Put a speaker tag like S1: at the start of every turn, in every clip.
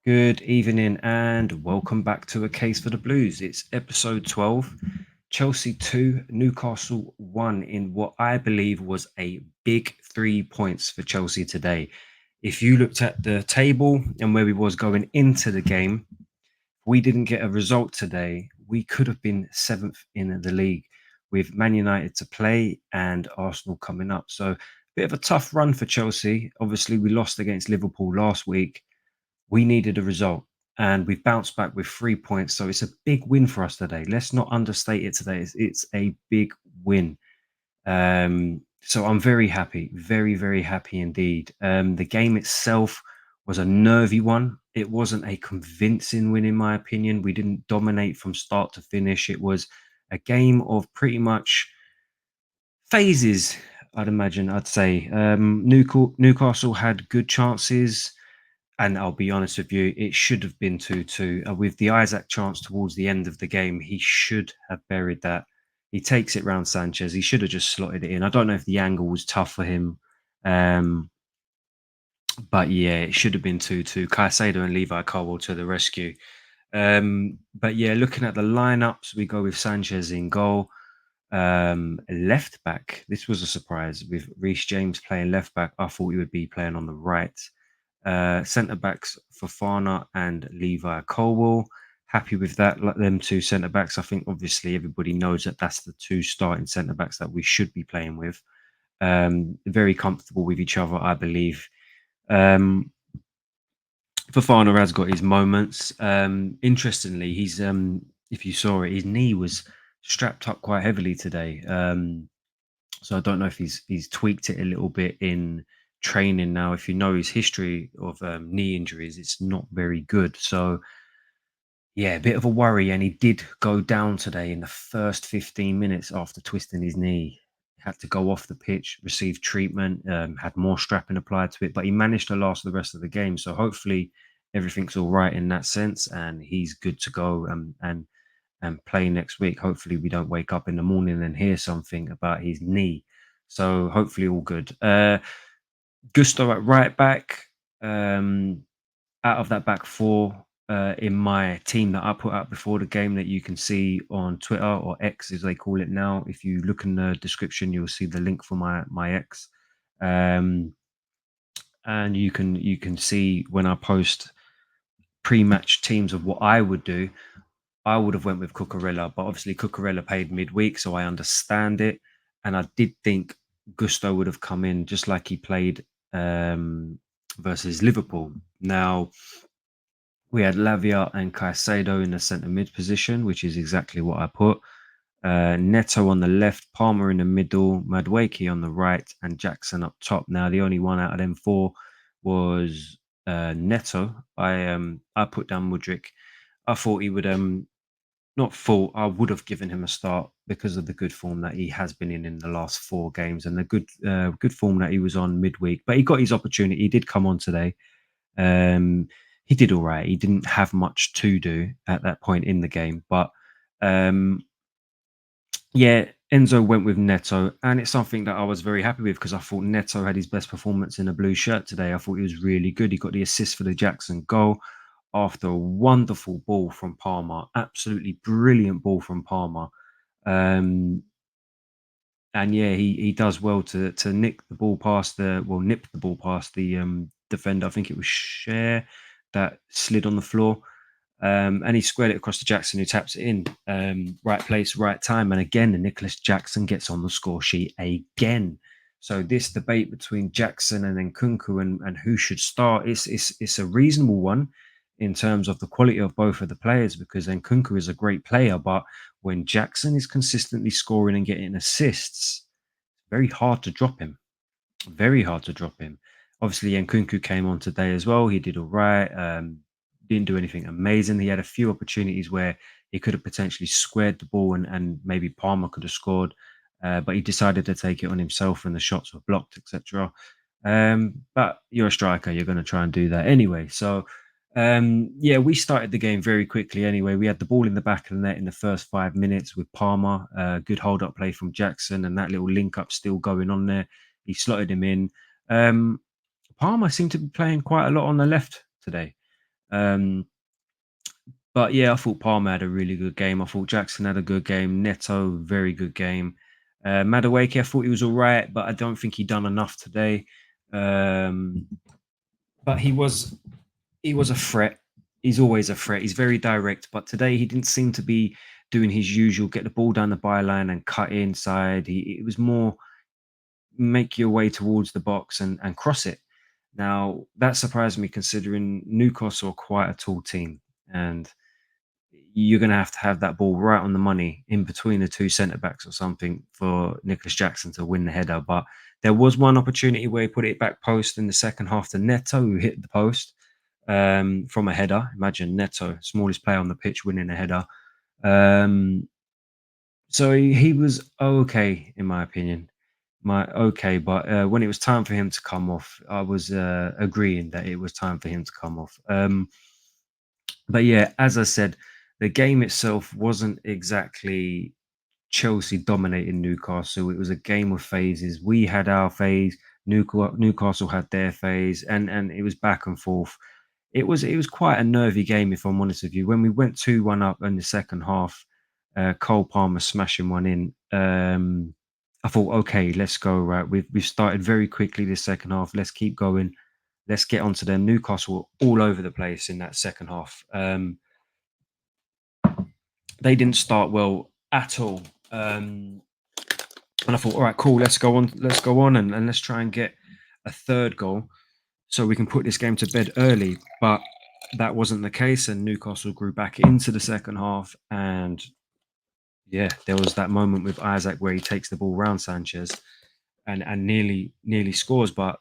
S1: Good evening and welcome back to A Case for the Blues. It's episode 12, Chelsea 2, Newcastle 1 in what I believe was a big 3 points for Chelsea today. If you looked at the table and where we was going into the game, we didn't get a result today. We could have been seventh in the league with Man United to play and Arsenal coming up. So a bit of a tough run for Chelsea. Obviously, we lost against Liverpool last week. We needed a result and we've bounced back with 3 points. So it's a big win for us today. Let's not understate it today. It's a big win. So I'm very happy, very, very happy indeed. The game itself was a nervy one. It wasn't a convincing win, in my opinion. We didn't dominate from start to finish. It was a game of pretty much phases, I'd imagine, I'd say. Newcastle had good chances. And I'll be honest with you, it should have been 2-2. With the Isaac chance towards the end of the game, he should have buried that. He takes it round Sanchez. He should have just slotted it in. I don't know if the angle was tough for him. Um, but yeah, it should have been 2-2. Caicedo and Levi Colwill to the rescue. But yeah, looking at the lineups, we go with Sanchez in goal. Left back, this was a surprise with Reece James playing left back. I thought he would be playing on the right. Centre backs Fofana and Levi Colwill. Happy with that. Like them two centre backs. I think obviously everybody knows that that's the two starting centre backs that we should be playing with. Very comfortable with each other, I believe. Um, Fofana has got his moments. Interestingly, he's if you saw it, his knee was strapped up quite heavily today. So I don't know if he's tweaked it a little bit in training now. If you know his history of knee injuries, it's not very good. So yeah, a bit of a worry. And he did go down today in the first 15 minutes after twisting his knee. Had to go off the pitch, receive treatment, had more strapping applied to it, but he managed to last the rest of the game. So hopefully everything's all right in that sense, and he's good to go and play next week. Hopefully, we don't wake up in the morning and hear something about his knee. So hopefully, all good. Gusto at right back. Out of that back four in my team that I put out before the game that you can see on Twitter or X as they call it now. If you look in the description, you'll see the link for my X. And you can see when I post pre-match teams of what I would do. I would have went with Cucurella, but obviously Cucurella paid midweek, so I understand it. And I did think Gusto would have come in just like he played versus Liverpool. Now we had Lavia and Caicedo in the centre mid position, which is exactly what I put. Neto on the left, Palmer in the middle, Madueke on the right, and Jackson up top. Now the only one out of them four was Neto. I put down Mudryk. I thought he would not full. I would have given him a start because of the good form that he has been in the last four games and the good form that he was on midweek. But he got his opportunity. He did come on today. Um, he did all right. He didn't have much to do at that point in the game, but um, yeah, Enzo went with Neto, and it's something that I was very happy with because I thought Neto had his best performance in a blue shirt today. I thought he was really good. He got the assist for the Jackson goal after a wonderful ball from Palmer, absolutely brilliant ball from Palmer. Um, and yeah, he does well to nick the ball past nip the ball past the defender. I think it was Cher that slid on the floor. And he squared it across to Jackson, who taps it in. Right place, right time. And again, Nicholas Jackson gets on the score sheet again. So this debate between Jackson and then Nkunku and who should start, it's a reasonable one in terms of the quality of both of the players because Nkunku is a great player, but when Jackson is consistently scoring and getting assists, very hard to drop him. Very hard to drop him. Obviously, Nkunku came on today as well. He did all right. Didn't do anything amazing. He had a few opportunities where he could have potentially squared the ball and maybe Palmer could have scored, but he decided to take it on himself and the shots were blocked, etc. But you're a striker. You're going to try and do that anyway. So, yeah, we started the game very quickly anyway. We had the ball in the back of the net in the first 5 minutes with Palmer. Good hold-up play from Jackson and that little link-up still going on there. He slotted him in. Palmer seemed to be playing quite a lot on the left today. Um, but yeah, I thought Palmer had a really good game. I thought Jackson had a good game. Neto, very good game. Madueke, I thought he was all right, but I don't think he done enough today. Um, but he was a threat. He's always a threat. He's very direct, but today he didn't seem to be doing his usual get the ball down the byline and cut inside. It was more make your way towards the box and cross it. Now that surprised me considering Newcastle are quite a tall team, and you're going to have that ball right on the money in between the two centre backs or something for Nicholas Jackson to win the header. But there was one opportunity where he put it back post in the second half to Neto, who hit the post from a header. Imagine Neto, smallest player on the pitch, winning a header. Um, so he was okay, in my opinion. But when it was time for him to come off, I was agreeing that it was time for him to come off. But yeah, as I said, the game itself wasn't exactly Chelsea dominating Newcastle. It was a game of phases. We had our phase, Newcastle had their phase, and it was back and forth. It was quite a nervy game, if I'm honest with you. When we went 2-1 up in the second half, Cole Palmer smashing one in. I thought, okay, let's go. Right, we've started very quickly this second half. Let's keep going. Let's get onto them. Newcastle were all over the place in that second half. They didn't start well at all. And I thought, all right, cool, let's go on and let's try and get a third goal so we can put this game to bed early. But that wasn't the case, and Newcastle grew back into the second half. And yeah, there was that moment with Isaac where he takes the ball round Sanchez and nearly scores, but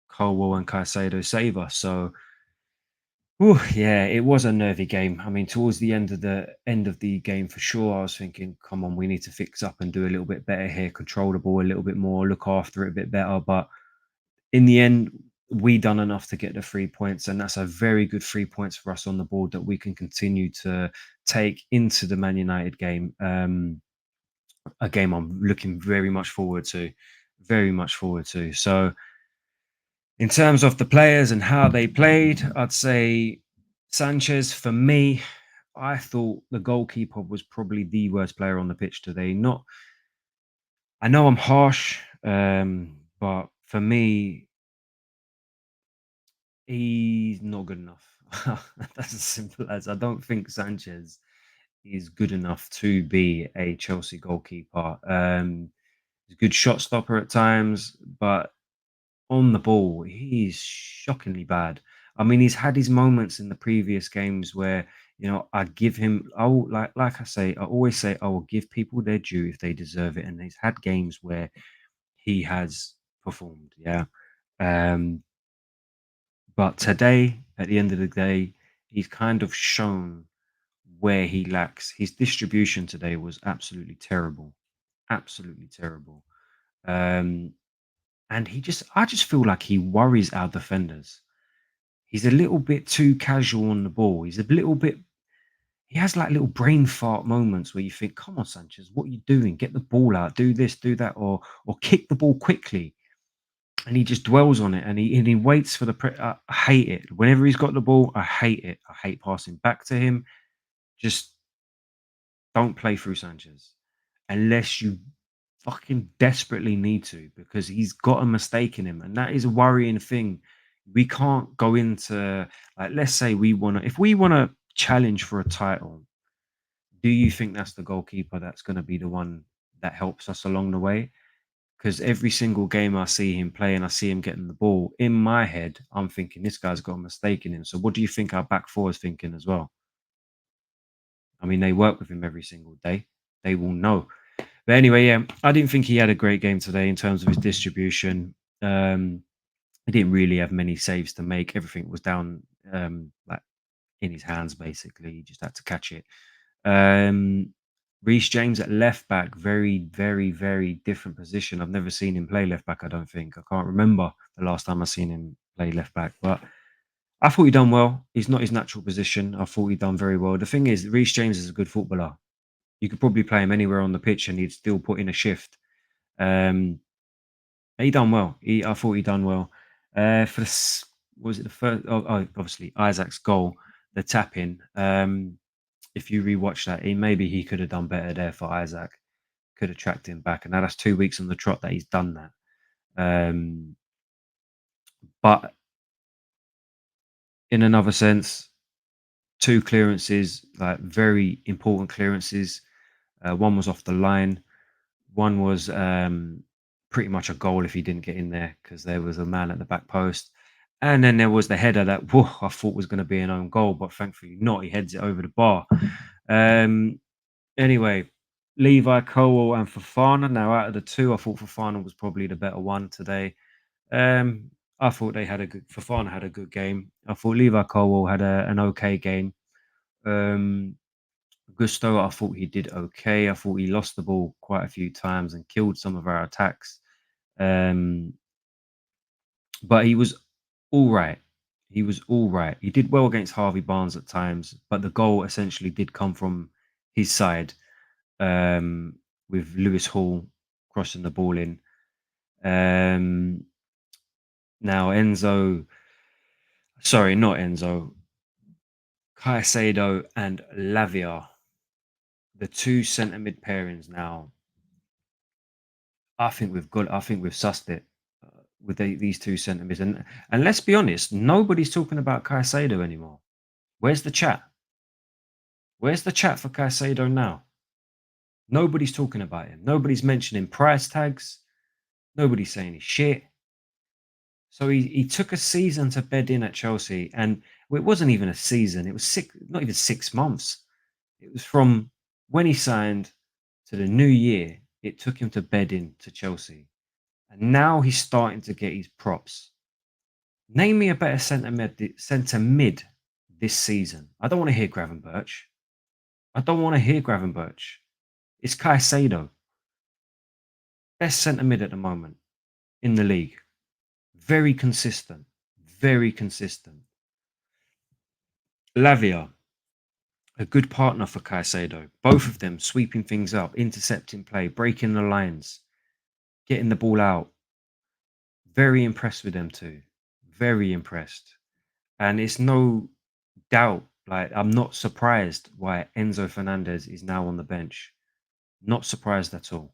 S1: Colwell and Caicedo save us. So yeah, it was a nervy game. I mean, towards the end of the game for sure, I was thinking, come on, we need to fix up and do a little bit better here, control the ball a little bit more, look after it a bit better. But in the end, we done enough to get the 3 points, and that's a very good 3 points for us on the board that we can continue to take into the Man United game. A game I'm looking very much forward to, very much forward to. So in terms of the players and how they played, I'd say Sanchez, for me, I thought the goalkeeper was probably the worst player on the pitch today. Not, I know I'm harsh, but for me, he's not good enough. That's as simple as I don't think Sanchez is good enough to be a Chelsea goalkeeper. He's a good shot stopper at times, but on the ball, he's shockingly bad. I mean, he's had his moments in the previous games where, I give him like I say, I always say I will give people their due if they deserve it. And he's had games where he has performed, yeah. Um, but today, at the end of the day, he's kind of shown where he lacks. His distribution today was absolutely terrible. Absolutely terrible. Um, and I just feel like he worries our defenders. He's a little bit too casual on the ball. He has like little brain fart moments where you think, come on, Sanchez, what are you doing? Get the ball out, do this, do that, or kick the ball quickly. And he just dwells on it and he waits for I hate it. Whenever he's got the ball, I hate it. I hate passing back to him. Just don't play through Sanchez unless you fucking desperately need to, because he's got a mistake in him, and that is a worrying thing. We can't go into, like, let's say if we want to challenge for a title, do you think that's the goalkeeper that's going to be the one that helps us along the way? Because every single game I see him play and I see him getting the ball, in my head, I'm thinking this guy's got a mistake in him. So what do you think our back four is thinking as well? I mean, they work with him every single day. They will know. But anyway, yeah, I didn't think he had a great game today in terms of his distribution. He didn't really have many saves to make. Everything was down like in his hands, basically. He just had to catch it. Reece James at left back, very, very, very different position. I've never seen him play left back, I don't think. I can't remember the last time I seen him play left back. But I thought he done well. He's not his natural position. I thought he done very well. The thing is, Reece James is a good footballer. You could probably play him anywhere on the pitch and he'd still put in a shift. Um, he done well. I thought he done well. For was it the first? Oh, obviously Isaac's goal. the tap in. If you rewatch that, he could have done better there for Isaac. Could have tracked him back, and now that's 2 weeks on the trot that he's done that. But in another sense, two clearances, like very important clearances. One was off the line. One was pretty much a goal if he didn't get in there because there was a man at the back post. And then there was the header that I thought was going to be an own goal, but thankfully not. He heads it over the bar. Anyway, Levi, Colwell, and Fofana. Now, out of the two, I thought Fofana was probably the better one today. I thought Fofana had a good game. I thought Levi Colwell had an okay game. Gusto, I thought he did okay. I thought he lost the ball quite a few times and killed some of our attacks. But he was all right. He was all right. He did well against Harvey Barnes at times, but the goal essentially did come from his side, with Lewis Hall crossing the ball in. Now not Enzo, Caicedo and Lavia, the two centre mid pairings now. I think we've sussed it with these two centre mids. And let's be honest, nobody's talking about Caicedo anymore. Where's the chat? Where's the chat for Caicedo now? Nobody's talking about him. Nobody's mentioning price tags. Nobody's saying he's shit. So he took a season to bed in at Chelsea, and it wasn't even a season. It was not even 6 months. It was from when he signed to the new year. It took him to bed in to Chelsea, and now he's starting to get his props. Name me a better centre mid this season. I don't want to hear Gravenberch. It's Caicedo, best centre mid at the moment in the league. Very consistent. Very consistent. Lavia, a good partner for Caicedo. Both of them sweeping things up, intercepting play, breaking the lines, getting the ball out. Very impressed with them two. Very impressed. And it's no doubt, like, I'm not surprised why Enzo Fernandez is now on the bench. Not surprised at all.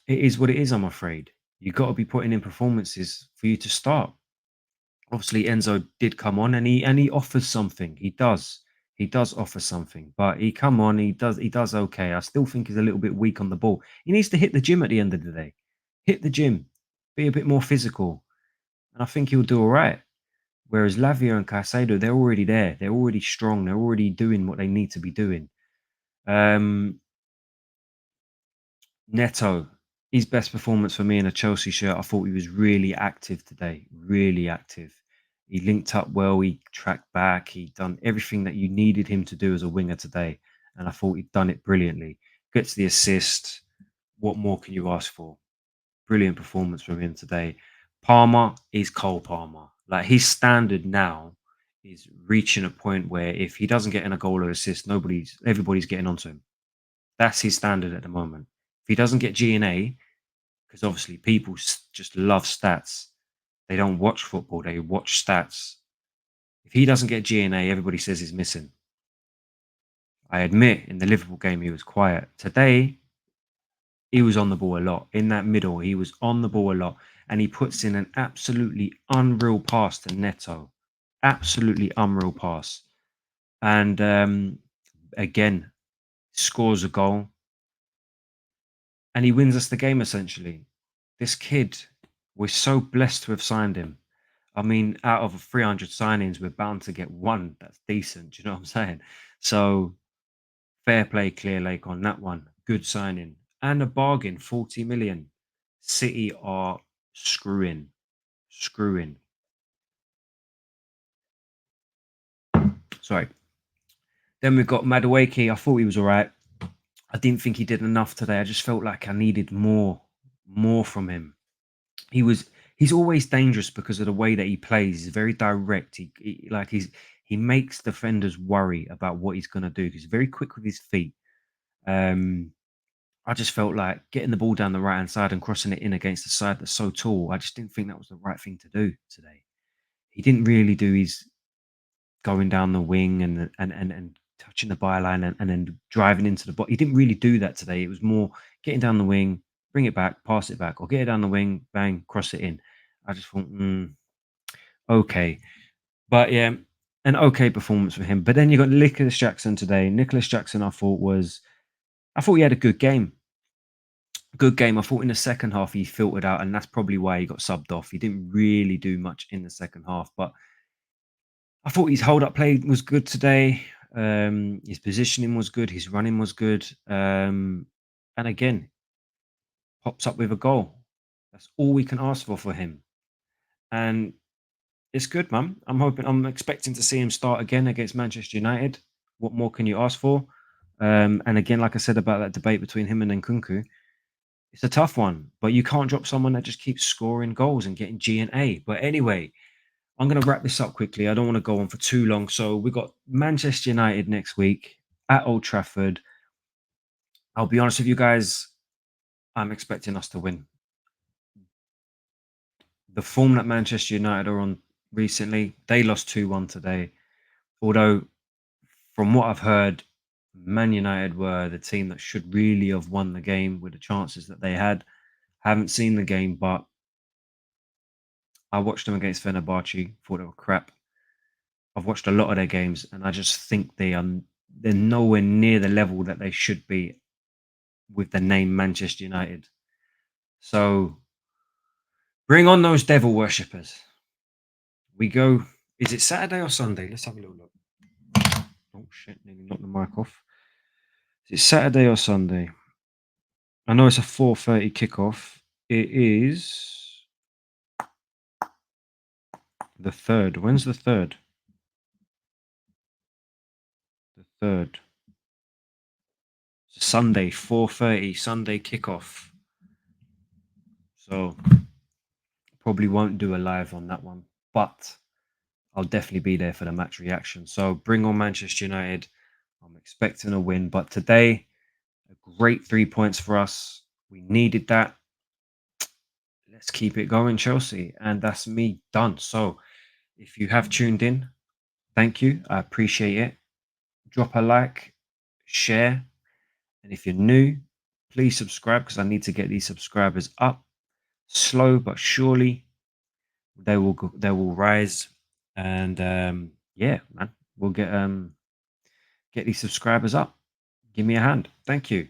S1: It is what it is, I'm afraid. You got to be putting in performances for you to start. Obviously, Enzo did come on, and he offers something. He does offer something, but he does okay. I still think he's a little bit weak on the ball. He needs to hit the gym at the end of the day. Hit the gym, be a bit more physical, and I think he'll do all right. Whereas Lavia and Caicedo, they're already there. They're already strong. They're already doing what they need to be doing. Neto, his best performance for me in a Chelsea shirt. I thought he was really active today. Really active. He linked up well. He tracked back. He done everything that you needed him to do as a winger today, and I thought he'd done it brilliantly. Gets the assist. What more can you ask for? Brilliant performance from him today. Palmer is Cole Palmer. Like, his standard now is reaching a point where if he doesn't get in a goal or assist, everybody's getting onto him. That's his standard at the moment. If he doesn't get G&A, because obviously people just love stats. They don't watch football, they watch stats. If he doesn't get G&A, everybody says he's missing. I admit, in the Liverpool game, he was quiet. Today, he was on the ball a lot. In that middle, he was on the ball a lot. And he puts in an absolutely unreal pass to Neto. Absolutely unreal pass. And again, scores a goal. And he wins us the game, essentially. This kid, we're so blessed to have signed him. I mean, out of 300 signings, we're bound to get one that's decent. Do you know what I'm saying? So, fair play, Clear Lake on that one. Good signing. And a bargain, 40 million. City are screwing. Sorry. Then we've got Madueke. I thought he was all right. I didn't think he did enough today. I just felt like I needed more from him. He's always dangerous because of the way that he plays. He's very direct. He makes defenders worry about what he's going to do. He's very quick with his feet. I just felt like getting the ball down the right hand side and crossing it in against the side that's so tall. I just didn't think that was the right thing to do today. He didn't really do going down the wing and touching the byline and then driving into the box. He didn't really do that today. It was more getting down the wing, bring it back, pass it back, or get it down the wing, bang, cross it in. I just thought, okay. But yeah, an okay performance for him. But then you got Nicholas Jackson today. Nicholas Jackson, I thought he had a good game. Good game. I thought in the second half he filtered out, and that's probably why he got subbed off. He didn't really do much in the second half, but I thought his hold up play was good today. His positioning was good. His running was good. And again, pops up with a goal. That's all we can ask for him. And it's good, man. I'm expecting to see him start again against Manchester United. What more can you ask for? And again, like I said about that debate between him and Nkunku, it's a tough one, but you can't drop someone that just keeps scoring goals and getting G and A. But anyway, I'm going to wrap this up quickly. I don't want to go on for too long. So we've got Manchester United next week at Old Trafford. I'll be honest with you guys, I'm expecting us to win. The form that Manchester United are on recently, they lost 2-1 today. Although, from what I've heard, Man United were the team that should really have won the game with the chances that they had. Haven't seen the game, but I watched them against Fenerbahce, thought they were crap. I've watched a lot of their games, and I just think they're nowhere near the level that they should be with the name Manchester United. So bring on those devil worshippers. We go. Is it Saturday or Sunday? Let's have a little look. Oh shit! Nearly knocked the mic off. Is it Saturday or Sunday? I know it's a 4:30 kickoff. It is the third. When's the third? The third. Sunday, 4:30. Sunday kickoff. So probably won't do a live on that one, but I'll definitely be there for the match reaction. So bring on Manchester United. I'm expecting a win, but today, a great 3 points for us. We needed that. Let's keep it going, Chelsea. And that's me done. So if you have tuned in, thank you. I appreciate it. Drop a like, share. And if you're new, please subscribe because I need to get these subscribers up. Slow but surely, they will rise. And yeah, man, we'll get these subscribers up. Give me a hand. Thank you.